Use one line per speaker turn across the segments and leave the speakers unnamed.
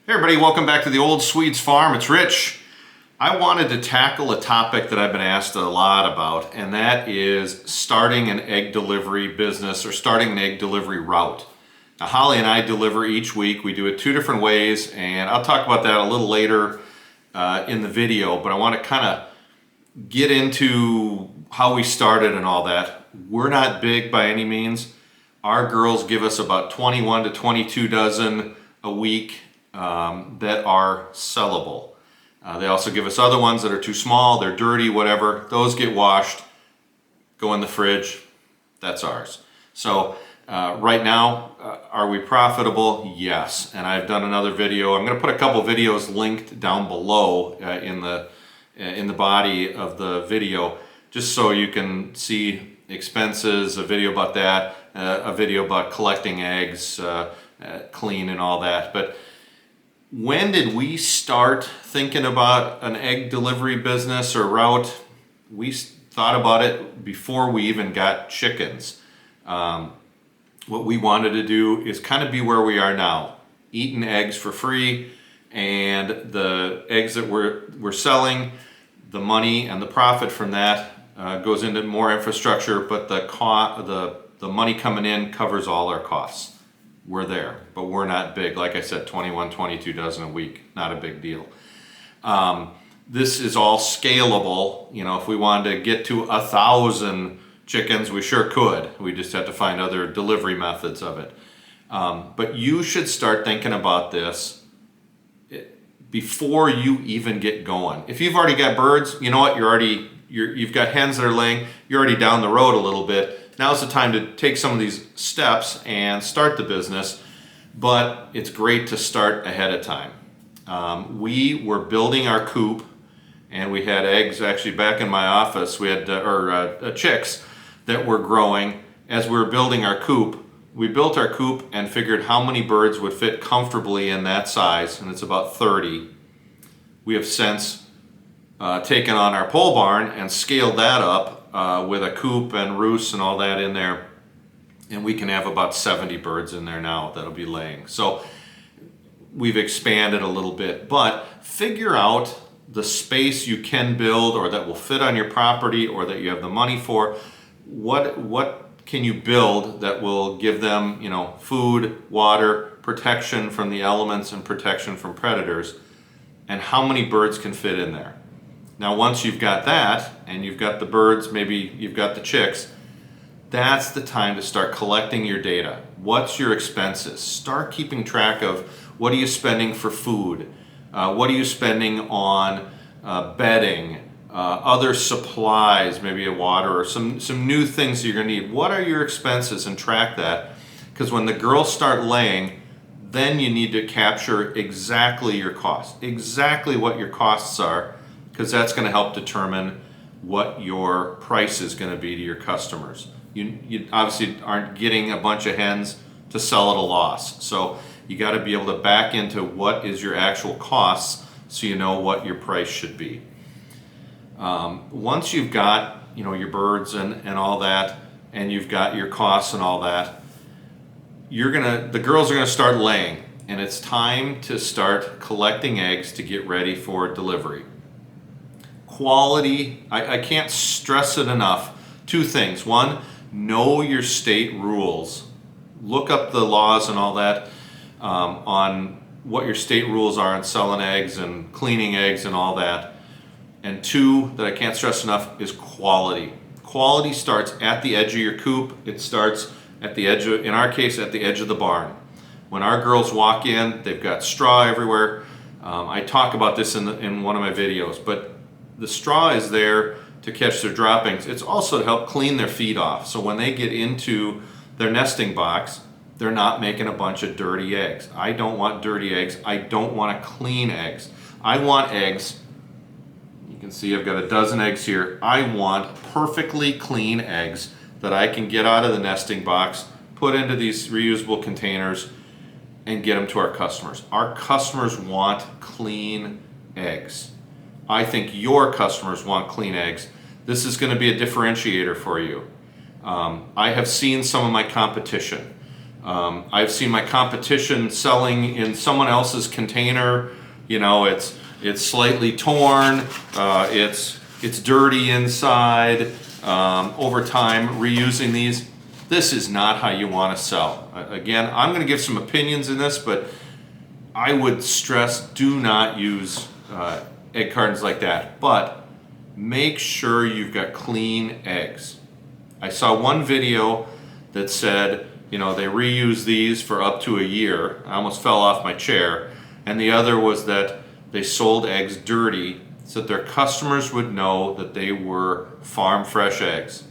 Hey everybody, welcome back to the Old Swedes Farm. It's Rich. I wanted to tackle a topic that I've been asked a lot about, and that is starting an egg delivery business or starting an egg delivery route. Now, Holly and I deliver each week. We do it two different ways, and I'll talk about that a little later in the video, but I want to kind of get into how we started and all that. We're not big by any means. Our girls give us about 21 to 22 dozen a week that are sellable. They also give us other ones that are too small, they're dirty, whatever. Those get washed, go in the fridge, that's ours. So right now, are we profitable? Yes. And I've done another video. I'm going to put a couple videos linked down below in the body of the video, just so you can see expenses, a video about that, a video about collecting eggs, clean and all that. But when did we start thinking about an egg delivery business or route? We thought about it before we even got chickens. What we wanted to do is kind of be where we are now, eating eggs for free, and the eggs that we're selling, the money and the profit from that goes into more infrastructure, but the money coming in covers all our costs. We're there, but we're not big. Like I said, 21, 22 dozen a week, not a big deal. This is all scalable. You know, if we wanted to get to 1,000 chickens, we sure could. We just have to find other delivery methods of it. But you should start thinking about this before you even get going. If you've already got birds, you know what? You've got hens that are laying. You're already down the road a little bit. Now's the time to take some of these steps and start the business, but it's great to start ahead of time. We were building our coop, and we had eggs actually back in my office. We had chicks that were growing. As we were building our coop, we built our coop and figured how many birds would fit comfortably in that size, and it's about 30. We have since taken on our pole barn and scaled that up with a coop and roost and all that in there, and we can have about 70 birds in there now that'll be laying. So we've expanded a little bit, but figure out the space you can build or that will fit on your property or that you have the money for. What can you build that will give them, you know, food, water, protection from the elements and protection from predators, and how many birds can fit in there? Now, once you've got that, and you've got the birds, maybe you've got the chicks, that's the time to start collecting your data. What's your expenses? Start keeping track of what are you spending for food? What are you spending on bedding, other supplies, maybe a water or some new things that you're gonna need. What are your expenses, and track that, because when the girls start laying, then you need to capture exactly your costs, exactly what your costs are, because that's going to help determine what your price is going to be to your customers. You obviously aren't getting a bunch of hens to sell at a loss. So you got to be able to back into what is your actual costs so you know what your price should be. Once you've got, you know, your birds and all that, and you've got your costs and all that, the girls are going to start laying, and it's time to start collecting eggs to get ready for delivery. Quality, I can't stress it enough. Two things. One, know your state rules. Look up the laws and all that on what your state rules are on selling eggs and cleaning eggs and all that. And two, that I can't stress enough, is quality. Quality starts at the edge of your coop. It starts at the edge of, in our case, at the edge of the barn. When our girls walk in, they've got straw everywhere. I talk about this in one of my videos, but the straw is there to catch their droppings. It's also to help clean their feed off. So when they get into their nesting box, they're not making a bunch of dirty eggs. I don't want dirty eggs. I don't want to clean eggs. I want eggs, you can see I've got a dozen eggs here. I want perfectly clean eggs that I can get out of the nesting box, put into these reusable containers, and get them to our customers. Our customers want clean eggs. I think your customers want clean eggs. This is going to be a differentiator for you. I have seen some of my competition. I've seen my competition selling in someone else's container. You know, it's slightly torn, it's dirty inside. Over time, reusing these. This is not how you want to sell. Again, I'm going to give some opinions in this, but I would stress, do not use egg cartons like that. But make sure you've got clean eggs. I saw one video that said, you know, they reuse these for up to a year. I almost fell off my chair. And the other was that they sold eggs dirty so that their customers would know that they were farm fresh eggs.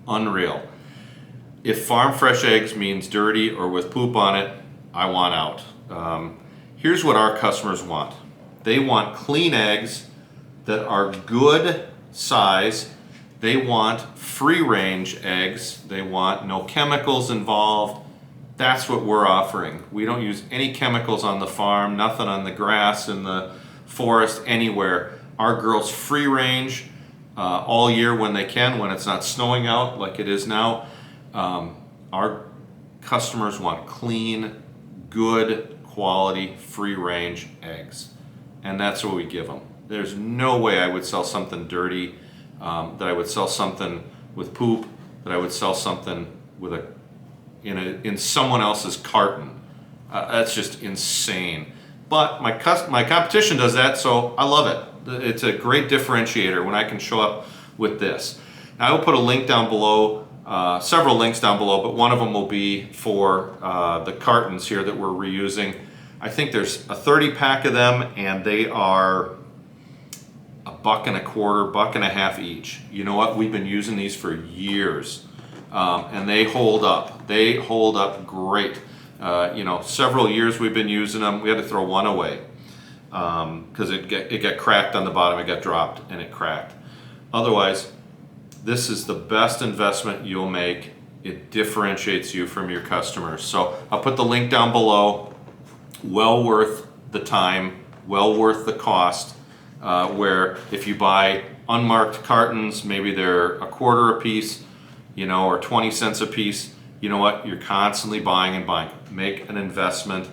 Unreal. If farm fresh eggs means dirty or with poop on it, I want out. Here's what our customers want. They want clean eggs that are good size. They want free range eggs. They want no chemicals involved. That's what we're offering. We don't use any chemicals on the farm, nothing on the grass, in the forest, anywhere. Our girls free range all year when they can, when it's not snowing out like it is now. Our customers want clean, good quality, free range eggs. And that's what we give them. There's no way I would sell something dirty, that I would sell something with poop, that I would sell something with in someone else's carton. That's just insane. But my competition does that, so I love it. It's a great differentiator when I can show up with this. Now, I will put a link down below, several links down below, but one of them will be for the cartons here that we're reusing. I think there's a 30 pack of them, and they are $1.25, $1.50 each. You know what? We've been using these for years, and they hold up. They hold up great. You know, several years we've been using them. We had to throw one away because it got cracked on the bottom. It got dropped and it cracked. Otherwise, this is the best investment you'll make. It differentiates you from your customers. So I'll put the link down below. Well worth the time, well worth the cost, where if you buy unmarked cartons, maybe they're $0.25 a piece, you know, or 20 cents a piece. You know what? You're constantly buying and buying. Make an investment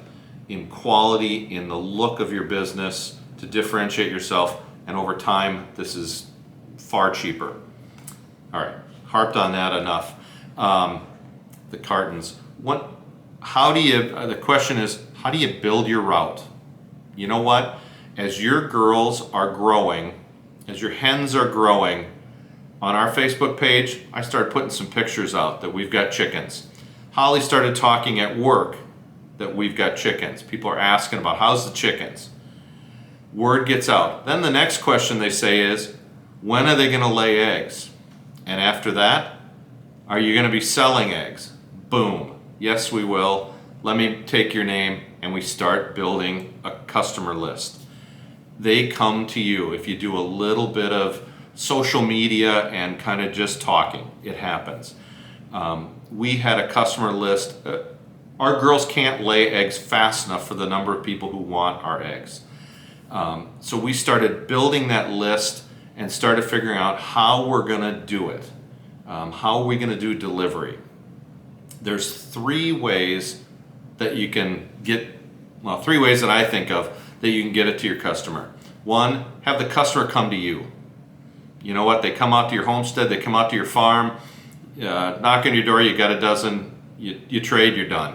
in quality, in the look of your business to differentiate yourself. And over time, this is far cheaper. All right, harped on that enough. The cartons. The question is, how do you build your route? You know what? As your girls are growing, as your hens are growing, on our Facebook page, I started putting some pictures out that we've got chickens. Holly started talking at work that we've got chickens. People are asking about how's the chickens. Word gets out. Then the next question they say is, when are they going to lay eggs? And after that, are you going to be selling eggs? Boom. Yes, we will. Let me take your name, and we start building a customer list. They come to you if you do a little bit of social media and kind of just talking. It happens. We had a customer list. Our girls can't lay eggs fast enough for the number of people who want our eggs. So we started building that list and started figuring out how we're going to do it. How are we going to do delivery? There's three ways that you can get, well, three ways that I think of that you can get it to your customer. One, have the customer come to you. You know what? They come out to your homestead, they come out to your farm, knock on your door, you got a dozen, you trade, you're done.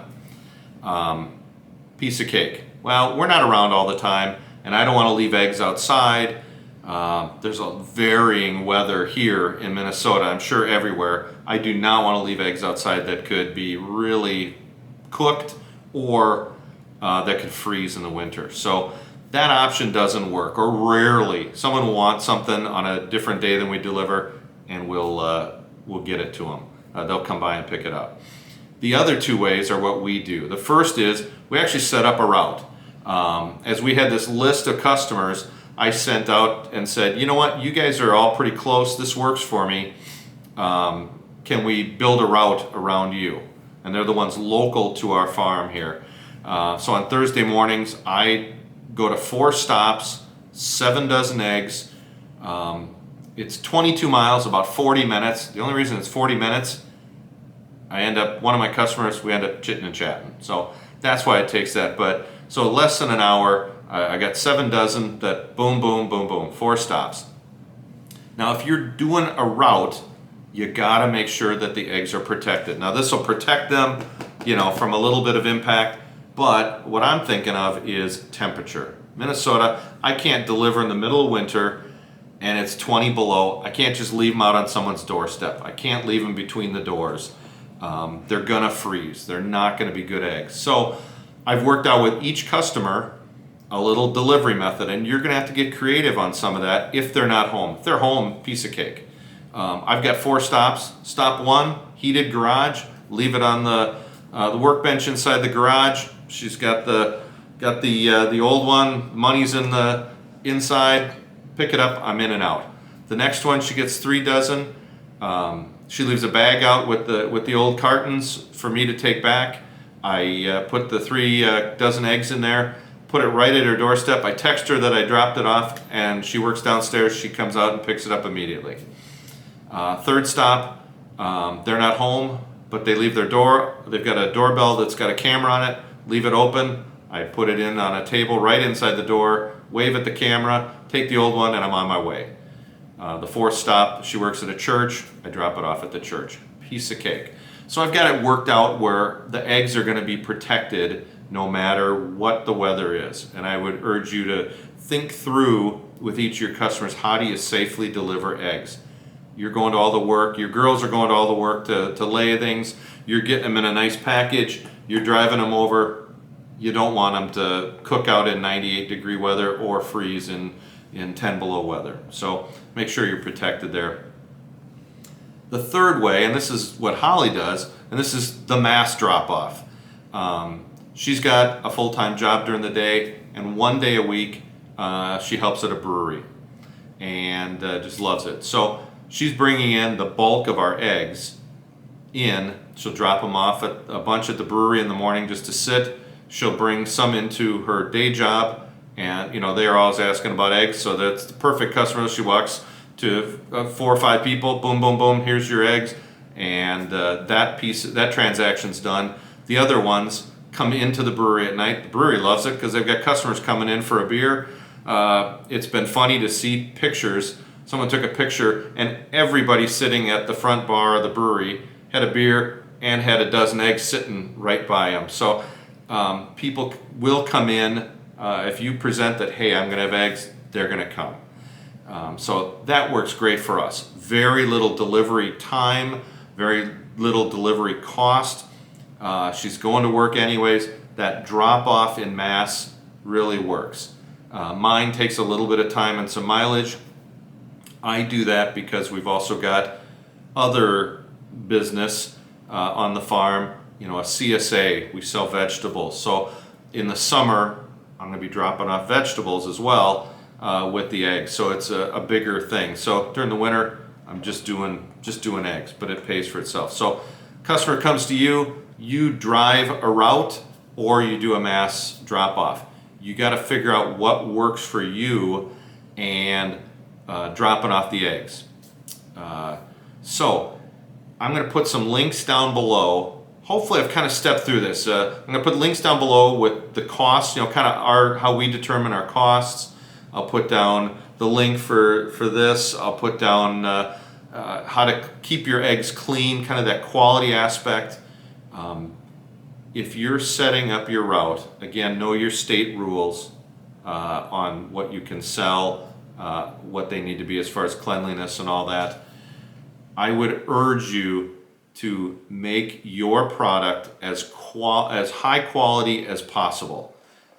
Piece of cake. Well, we're not around all the time, and I don't want to leave eggs outside. There's a varying weather here in Minnesota, I'm sure everywhere. I do not want to leave eggs outside that could be really cooked or that could freeze in the winter. So that option doesn't work, or rarely. Someone will want something on a different day than we deliver, and we'll get it to them. They'll come by and pick it up. The other two ways are what we do. The first is we actually set up a route. As we had this list of customers, I sent out and said, you know what, you guys are all pretty close, this works for me. Can we build a route around you? And they're the ones local to our farm here. So on Thursday mornings, I go to 4 stops, 7 dozen eggs. It's 22 miles, about 40 minutes. The only reason it's 40 minutes, one of my customers, we end up chitting and chatting. So that's why it takes that. But so less than an hour, I got 7 dozen that boom, boom, boom, boom, 4 stops. Now, if you're doing a route, you gotta make sure that the eggs are protected. Now, this will protect them, from a little bit of impact, but what I'm thinking of is temperature. Minnesota, I can't deliver in the middle of winter and it's 20 below. I can't just leave them out on someone's doorstep. I can't leave them between the doors. They're gonna freeze. They're not gonna be good eggs. So I've worked out with each customer a little delivery method, and you're gonna have to get creative on some of that if they're not home. If they're home, piece of cake. I've got 4 stops. Stop 1, heated garage. Leave it on the workbench inside the garage. She's got the old one. Money's in the inside. Pick it up. I'm in and out. The next one, she gets 3 dozen. She leaves a bag out with the old cartons for me to take back. I put the 3 dozen eggs in there. Put it right at her doorstep. I text her that I dropped it off, and she works downstairs. She comes out and picks it up immediately. Third stop, they're not home, but they leave their door. They've got a doorbell that's got a camera on it. Leave it open. I put it in on a table right inside the door, wave at the camera, take the old one, and I'm on my way. The 4th stop, she works at a church. I drop it off at the church. Piece of cake. So I've got it worked out where the eggs are going to be protected no matter what the weather is. And I would urge you to think through with each of your customers, how do you safely deliver eggs? You're going to all the work, your girls are going to all the work to lay things, you're getting them in a nice package, you're driving them over. You don't want them to cook out in 98 degree weather or freeze in 10 below weather. So make sure you're protected there. The third way, and this is what Holly does, and this is the mass drop off. She's got a full-time job during the day, and 1 day a week she helps at a brewery and just loves it. So she's bringing in the bulk of our eggs in. She'll drop them off at a bunch at the brewery in the morning just to sit. She'll bring some into her day job, and they're always asking about eggs, so that's the perfect customer. She walks to 4 or 5 people, boom, boom, boom, here's your eggs, and that transaction's done. The other ones come into the brewery at night. The brewery loves it because they've got customers coming in for a beer. It's been funny to see pictures. Someone took a picture, and everybody sitting at the front bar of the brewery had a beer and had a dozen eggs sitting right by them. So people will come in. If you present that, hey, I'm going to have eggs, they're going to come. So that works great for us. Very little delivery time, very little delivery cost. She's going to work anyways. That drop off in mass really works. Mine takes a little bit of time and some mileage. I do that because we've also got other business on the farm, a CSA, we sell vegetables. So in the summer, I'm going to be dropping off vegetables as well with the eggs. So it's a bigger thing. So during the winter, I'm just doing eggs, but it pays for itself. So customer comes to you, you drive a route or you do a mass drop off. You got to figure out what works for you and dropping off the eggs. So I'm going to put some links down below. Hopefully I've kind of stepped through this. I'm going to put links down below with the costs, kind of how we determine our costs. I'll put down the link for this. I'll put down how to keep your eggs clean, kind of that quality aspect. If you're setting up your route, again, know your state rules on what you can sell, what they need to be as far as cleanliness and all that. I would urge you to make your product as high quality as possible.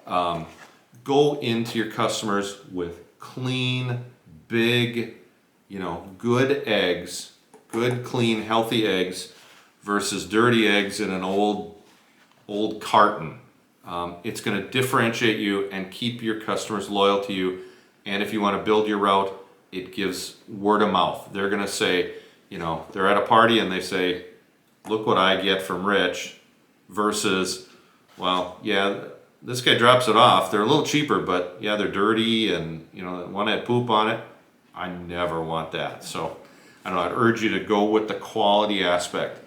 Go into your customers with clean, big, good eggs, good, clean, healthy eggs versus dirty eggs in an old carton. It's going to differentiate you and keep your customers loyal to you. And if you want to build your route, it gives word of mouth. They're going to say, they're at a party and they say, look what I get from Rich, versus, well, yeah, this guy drops it off. They're a little cheaper, but yeah, they're dirty and, one had poop on it. I never want that. So, I don't know, I'd urge you to go with the quality aspect.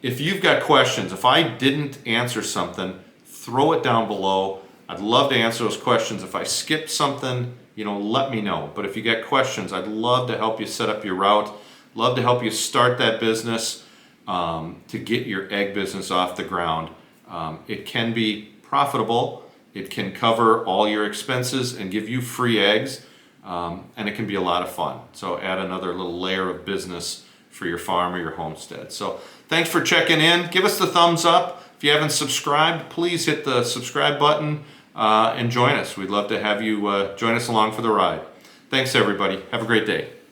if you've got questions, if I didn't answer something, throw it down below. I'd love to answer those questions. If I skipped something, let me know. But if you got questions, I'd love to help you set up your route. Love to help you start that business to get your egg business off the ground. It can be profitable. It can cover all your expenses and give you free eggs. And it can be a lot of fun. So add another little layer of business for your farm or your homestead. So thanks for checking in. Give us the thumbs up. If you haven't subscribed, please hit the subscribe button and join us. We'd love to have you join us along for the ride. Thanks, everybody. Have a great day.